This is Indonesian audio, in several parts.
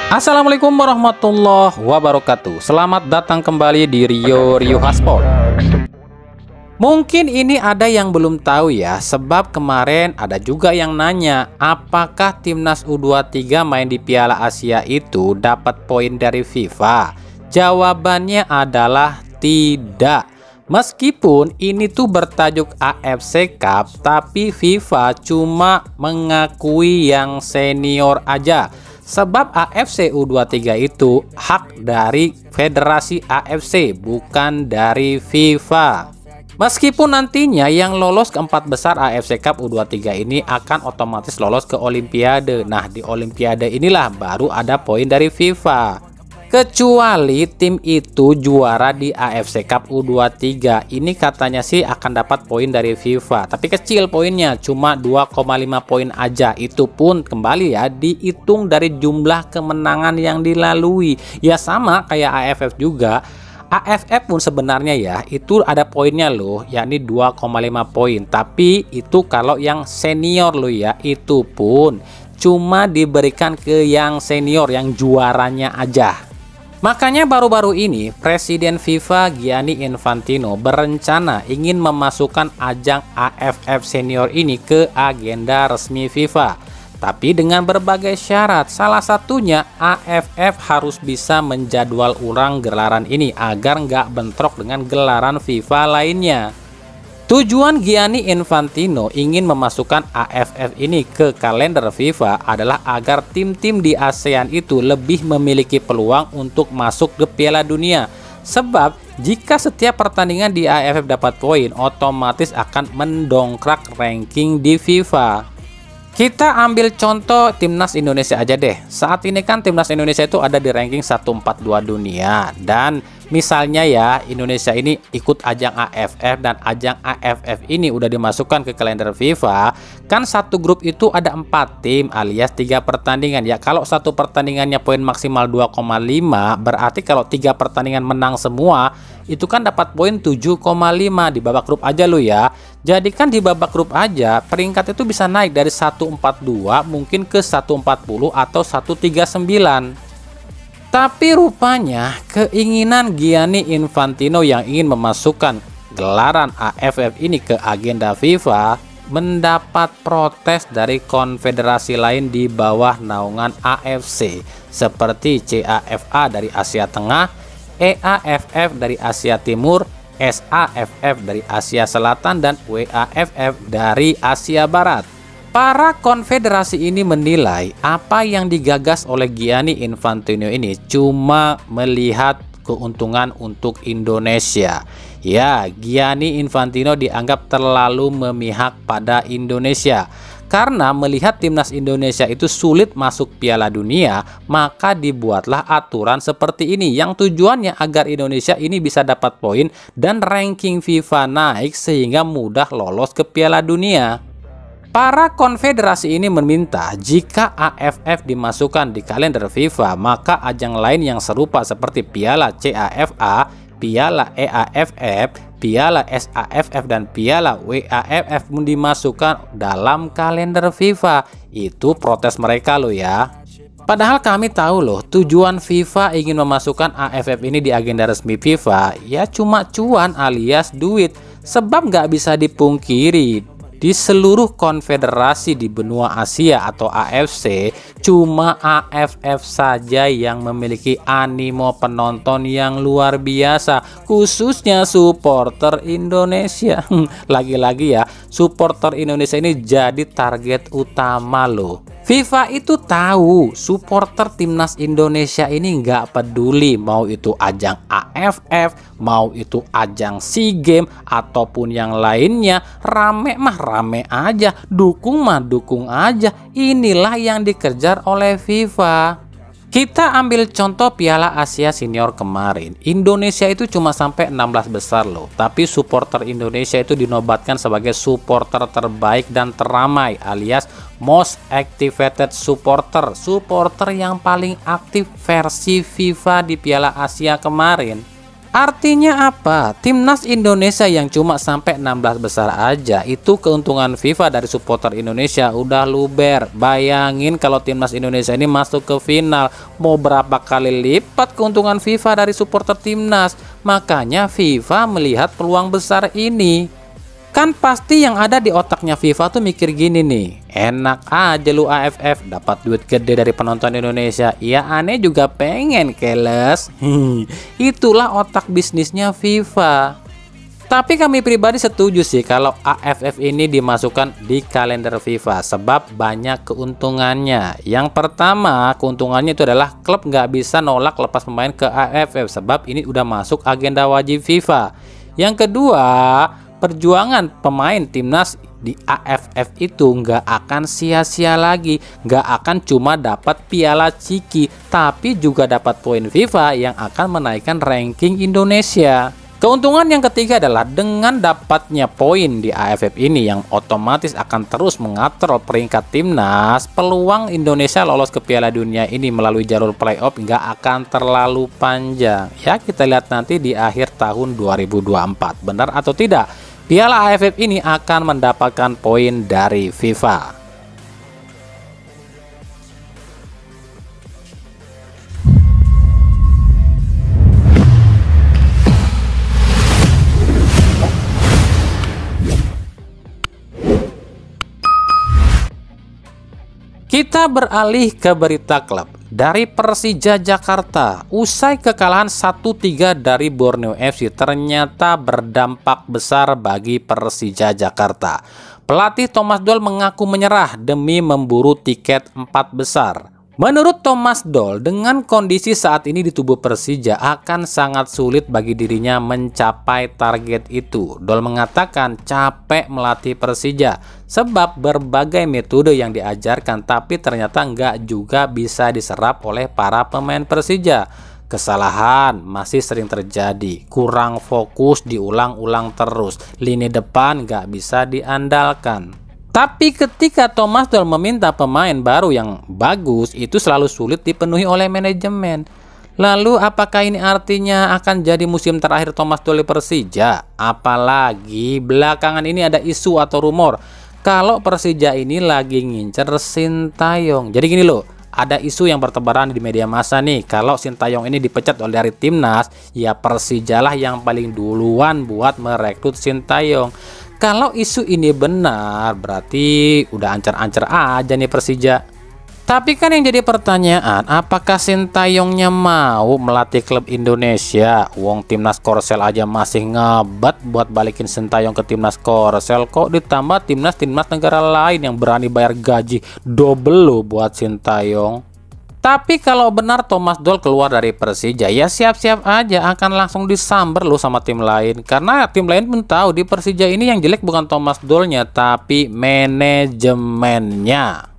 Assalamualaikum warahmatullahi wabarakatuh. Selamat datang kembali di Rio Hotspot. Mungkin ini ada yang belum tahu ya, sebab kemarin ada juga yang nanya apakah timnas U23 main di Piala Asia itu dapat poin dari FIFA. Jawabannya adalah tidak. Meskipun ini tuh bertajuk AFC Cup, tapi FIFA cuma mengakui yang senior aja. Sebab AFC U23 itu hak dari Federasi AFC, bukan dari FIFA. Meskipun nantinya yang lolos ke 4 besar AFC Cup U23 ini akan otomatis lolos ke Olimpiade. Nah, di Olimpiade inilah baru ada poin dari FIFA. Kecuali tim itu juara di AFC Cup U23, ini katanya sih akan dapat poin dari FIFA, tapi kecil poinnya, cuma 2,5 poin aja. Itu pun kembali ya dihitung dari jumlah kemenangan yang dilalui. Ya sama kayak AFF juga. AFF pun sebenarnya ya itu ada poinnya loh, yakni 2,5 poin, tapi itu kalau yang senior loh ya, itu pun cuma diberikan ke yang senior, yang juaranya aja. Makanya baru-baru ini Presiden FIFA Gianni Infantino berencana ingin memasukkan ajang AFF senior ini ke agenda resmi FIFA. Tapi dengan berbagai syarat, salah satunya AFF harus bisa menjadwal ulang gelaran ini agar nggak bentrok dengan gelaran FIFA lainnya. Tujuan Gianni Infantino ingin memasukkan AFF ini ke kalender FIFA adalah agar tim-tim di ASEAN itu lebih memiliki peluang untuk masuk ke Piala Dunia. Sebab jika setiap pertandingan di AFF dapat poin, otomatis akan mendongkrak ranking di FIFA. Kita ambil contoh timnas Indonesia aja deh. Saat ini kan timnas Indonesia itu ada di ranking 142 dunia. Dan misalnya ya Indonesia ini ikut ajang AFF dan ajang AFF ini udah dimasukkan ke kalender FIFA. Kan satu grup itu ada 4 tim alias 3 pertandingan. Ya kalau satu pertandingannya poin maksimal 2,5, berarti kalau 3 pertandingan menang semua itu kan dapat poin 7,5 di babak grup aja lo ya. Jadi kan di babak grup aja peringkat itu bisa naik dari 142 mungkin ke 140 atau 139. Tapi rupanya keinginan Gianni Infantino yang ingin memasukkan gelaran AFF ini ke agenda FIFA mendapat protes dari konfederasi lain di bawah naungan AFC seperti CAFA dari Asia Tengah, EAFF dari Asia Timur, SAFF dari Asia Selatan, dan WAFF dari Asia Barat. Para konfederasi ini menilai apa yang digagas oleh Gianni Infantino ini cuma melihat keuntungan untuk Indonesia. Ya, Gianni Infantino dianggap terlalu memihak pada Indonesia. Karena melihat timnas Indonesia itu sulit masuk Piala Dunia, maka dibuatlah aturan seperti ini yang tujuannya agar Indonesia ini bisa dapat poin dan ranking FIFA naik sehingga mudah lolos ke Piala Dunia. Para konfederasi ini meminta jika AFF dimasukkan di kalender FIFA, maka ajang lain yang serupa seperti Piala CAFA, Piala EAFF, Piala SAFF, dan Piala WAFF pun dimasukkan dalam kalender FIFA. Itu protes mereka loh ya. Padahal kami tahu loh tujuan FIFA ingin memasukkan AFF ini di agenda resmi FIFA ya cuma cuan alias duit. Sebab nggak bisa dipungkiri di seluruh konfederasi di benua Asia atau AFC, cuma AFF saja yang memiliki animo penonton yang luar biasa, khususnya supporter Indonesia. Lagi-lagi ya, supporter Indonesia ini jadi target utama loh. FIFA itu tahu supporter timnas Indonesia ini nggak peduli mau itu ajang AFF, mau itu ajang SEA Games ataupun yang lainnya, rame mah rame aja, dukung mah dukung aja. Inilah yang dikejar oleh FIFA. Kita ambil contoh Piala Asia Senior kemarin. Indonesia itu cuma sampai 16 besar loh. Tapi supporter Indonesia itu dinobatkan sebagai supporter terbaik dan teramai alias most activated supporter. Supporter yang paling aktif versi FIFA di Piala Asia kemarin. Artinya apa? Timnas Indonesia yang cuma sampai 16 besar aja itu keuntungan FIFA dari supporter Indonesia udah luber. Bayangin kalau timnas Indonesia ini masuk ke final, mau berapa kali lipat keuntungan FIFA dari supporter timnas. Makanya FIFA melihat peluang besar ini. Kan pasti yang ada di otaknya FIFA tuh mikir gini nih, enak aja lu AFF dapat duit gede dari penonton Indonesia, ya aneh juga pengen keles. Itulah otak bisnisnya FIFA. Tapi kami pribadi setuju sih kalau AFF ini dimasukkan di kalender FIFA sebab banyak keuntungannya. Yang pertama keuntungannya itu adalah klub nggak bisa nolak lepas pemain ke AFF sebab ini udah masuk agenda wajib FIFA. Yang kedua, perjuangan pemain timnas di AFF itu nggak akan sia-sia lagi, nggak akan cuma dapat piala ciki, tapi juga dapat poin FIFA yang akan menaikkan ranking Indonesia. Keuntungan yang ketiga adalah dengan dapatnya poin di AFF ini yang otomatis akan terus mengatur peringkat timnas, peluang Indonesia lolos ke Piala Dunia ini melalui jalur playoff nggak akan terlalu panjang. Ya kita lihat nanti di akhir tahun 2024, benar atau tidak? Piala AFF ini akan mendapatkan poin dari FIFA. Kita beralih ke berita klub. Dari Persija Jakarta, usai kekalahan 1-3 dari Borneo FC ternyata berdampak besar bagi Persija Jakarta. Pelatih Thomas Doll mengaku menyerah demi memburu tiket 4 besar. Menurut Thomas Doll, dengan kondisi saat ini di tubuh Persija akan sangat sulit bagi dirinya mencapai target itu. Doll mengatakan capek melatih Persija sebab berbagai metode yang diajarkan tapi ternyata nggak juga bisa diserap oleh para pemain Persija. Kesalahan masih sering terjadi, kurang fokus diulang-ulang terus, lini depan nggak bisa diandalkan. Tapi ketika Thomas Doll meminta pemain baru yang bagus, itu selalu sulit dipenuhi oleh manajemen. Lalu apakah ini artinya akan jadi musim terakhir Thomas Doll di Persija? Apalagi belakangan ini ada isu atau rumor kalau Persija ini lagi ngincer Sintayong. Jadi gini loh, ada isu yang bertebaran di media massa nih, kalau Sintayong ini dipecat oleh dari timnas, ya Persijalah yang paling duluan buat merekrut Sintayong. Kalau isu ini benar, berarti udah ancer-ancer aja nih Persija. Tapi kan yang jadi pertanyaan, apakah Sintayongnya mau melatih klub Indonesia? Wong timnas Korsel aja masih ngebet buat balikin Sintayong ke timnas Korsel, kok ditambah timnas negara lain yang berani bayar gaji double loh buat Sintayong. Tapi kalau benar Thomas Doll keluar dari Persija, ya siap-siap aja akan langsung disamber loh sama tim lain. Karena tim lain pun tahu di Persija ini yang jelek bukan Thomas Doll-nya, tapi manajemennya.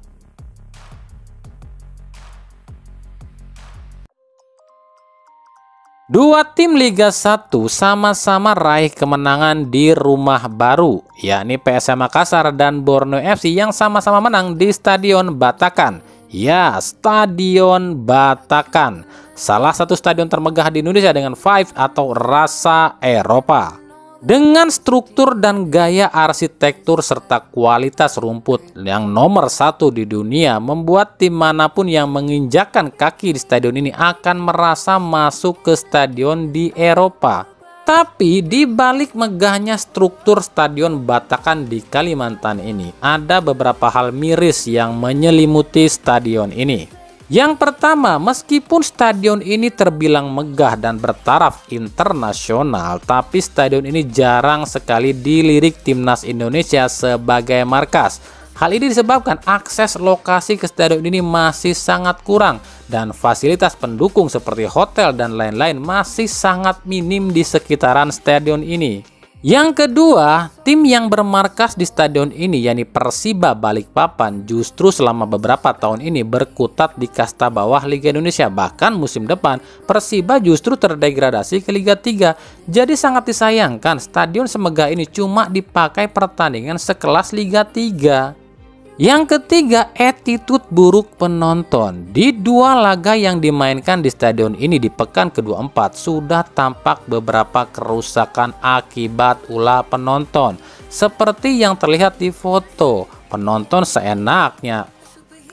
Dua tim Liga 1 sama-sama raih kemenangan di rumah baru, yakni PSM Makassar dan Borneo FC yang sama-sama menang di Stadion Batakan. Ya, Stadion Batakan, salah satu stadion termegah di Indonesia dengan vibes atau rasa Eropa. Dengan struktur dan gaya arsitektur serta kualitas rumput yang nomor 1 di dunia, membuat tim manapun yang menginjakkan kaki di stadion ini akan merasa masuk ke stadion di Eropa. Tapi di balik megahnya struktur Stadion Batakan di Kalimantan ini, ada beberapa hal miris yang menyelimuti stadion ini. Yang pertama, meskipun stadion ini terbilang megah dan bertaraf internasional, tapi stadion ini jarang sekali dilirik timnas Indonesia sebagai markas. Hal ini disebabkan akses lokasi ke stadion ini masih sangat kurang dan fasilitas pendukung seperti hotel dan lain-lain masih sangat minim di sekitaran stadion ini. Yang kedua, tim yang bermarkas di stadion ini yakni Persiba Balikpapan justru selama beberapa tahun ini berkutat di kasta bawah Liga Indonesia. Bahkan musim depan Persiba justru terdegradasi ke Liga 3. Jadi sangat disayangkan stadion semegah ini cuma dipakai pertandingan sekelas Liga 3. Yang ketiga, attitude buruk penonton. Di dua laga yang dimainkan di stadion ini di pekan ke-24 sudah tampak beberapa kerusakan akibat ulah penonton. Seperti yang terlihat di foto, penonton seenaknya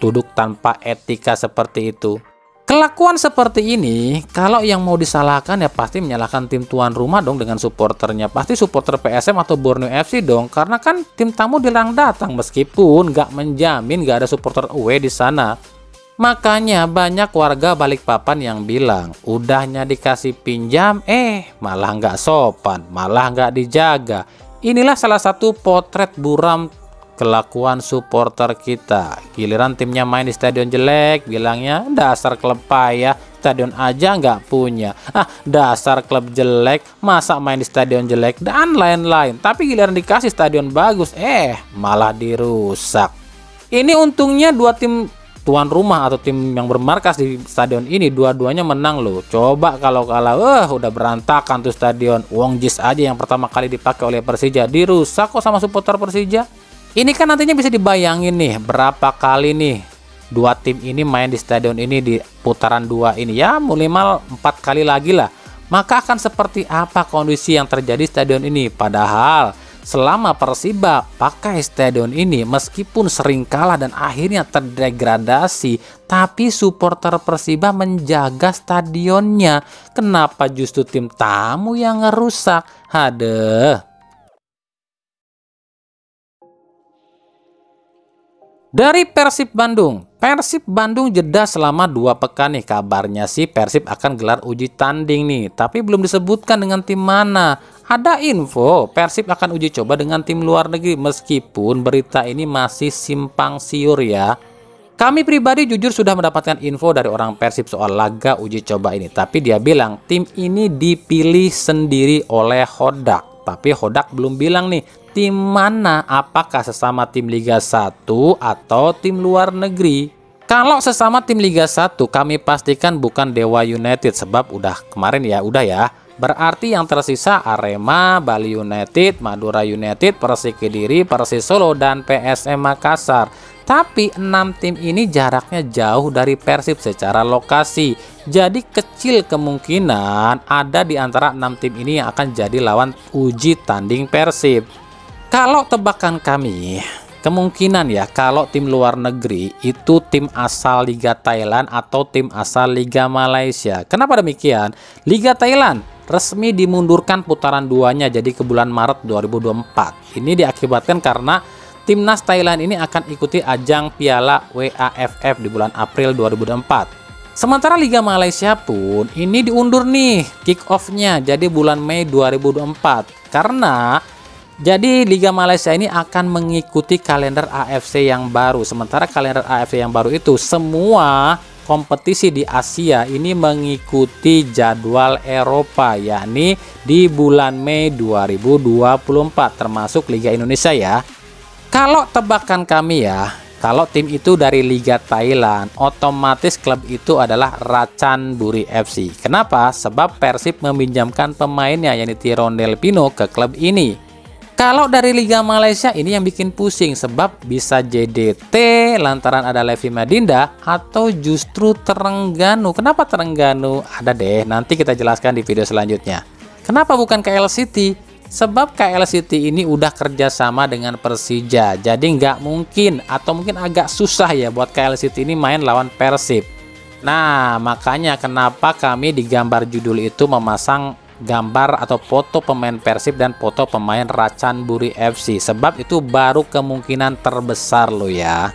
duduk tanpa etika seperti itu. Kelakuan seperti ini, kalau yang mau disalahkan ya pasti menyalahkan tim tuan rumah dong dengan supporternya. Pasti supporter PSM atau Borneo FC dong, karena kan tim tamu dilarang datang meskipun nggak menjamin nggak ada supporter away di sana. Makanya banyak warga Balikpapan yang bilang, udahnya dikasih pinjam, malah nggak sopan, malah nggak dijaga. Inilah salah satu potret buram kelakuan supporter kita. Giliran timnya main di stadion jelek, bilangnya dasar klub payah, stadion aja nggak punya. Dasar klub jelek, masa main di stadion jelek, dan lain-lain. Tapi giliran dikasih stadion bagus, malah dirusak. Ini untungnya dua tim tuan rumah atau tim yang bermarkas di stadion ini dua-duanya menang loh. Coba kalau kalah, udah berantakan tuh stadion. Wong Jis aja yang pertama kali dipakai oleh Persija dirusak kok sama supporter Persija. Ini kan nantinya bisa dibayangin nih berapa kali nih dua tim ini main di stadion ini di putaran 2 ini, ya minimal 4 kali lagi lah. Maka akan seperti apa kondisi yang terjadi di stadion ini. Padahal selama Persiba pakai stadion ini meskipun sering kalah dan akhirnya terdegradasi, tapi supporter Persiba menjaga stadionnya. Kenapa justru tim tamu yang ngerusak? Hadeh. Dari Persib Bandung jeda selama 2 pekan nih. Kabarnya sih Persib akan gelar uji tanding nih, tapi belum disebutkan dengan tim mana. Ada info Persib akan uji coba dengan tim luar negeri, meskipun berita ini masih simpang siur ya. Kami pribadi jujur sudah mendapatkan info dari orang Persib soal laga uji coba ini, tapi dia bilang tim ini dipilih sendiri oleh Hodak. Tapi Hodak belum bilang nih tim mana, apakah sesama tim Liga 1 atau tim luar negeri. Kalau sesama tim Liga 1 kami pastikan bukan Dewa United, sebab udah kemarin ya, berarti yang tersisa Arema, Bali United, Madura United, Persik Kediri, Persis Solo, dan PSM Makassar. Tapi 6 tim ini jaraknya jauh dari Persib secara lokasi, jadi kecil kemungkinan ada di antara 6 tim ini yang akan jadi lawan uji tanding Persib. Kalau tebakan kami, kemungkinan ya kalau tim luar negeri itu tim asal Liga Thailand atau tim asal Liga Malaysia. Kenapa demikian? Liga Thailand resmi dimundurkan putaran 2-nya jadi ke bulan Maret 2024. Ini diakibatkan karena timnas Thailand ini akan ikuti ajang Piala WAFF di bulan April 2024. Sementara Liga Malaysia pun ini diundur nih kick off-nya jadi bulan Mei 2024 karena jadi Liga Malaysia ini akan mengikuti kalender AFC yang baru. Sementara kalender AFC yang baru itu semua kompetisi di Asia ini mengikuti jadwal Eropa, yakni di bulan Mei 2024 termasuk Liga Indonesia ya. Kalau tebakan kami ya, kalau tim itu dari Liga Thailand, otomatis klub itu adalah Ratchanburi FC. Kenapa? Sebab Persib meminjamkan pemainnya yakni Tirondel Pino ke klub ini. Kalau dari Liga Malaysia ini yang bikin pusing, sebab bisa JDT lantaran ada Levi Madinda atau justru Terengganu. Kenapa Terengganu? Ada deh, nanti kita jelaskan di video selanjutnya. Kenapa bukan KL City? Sebab KL City ini udah kerjasama dengan Persija, jadi nggak mungkin atau mungkin agak susah ya buat KL City ini main lawan Persib. Nah, makanya kenapa kami di gambar judul itu memasang gambar atau foto pemain Persib dan foto pemain Ratchanburi FC, sebab itu baru kemungkinan terbesar lo ya.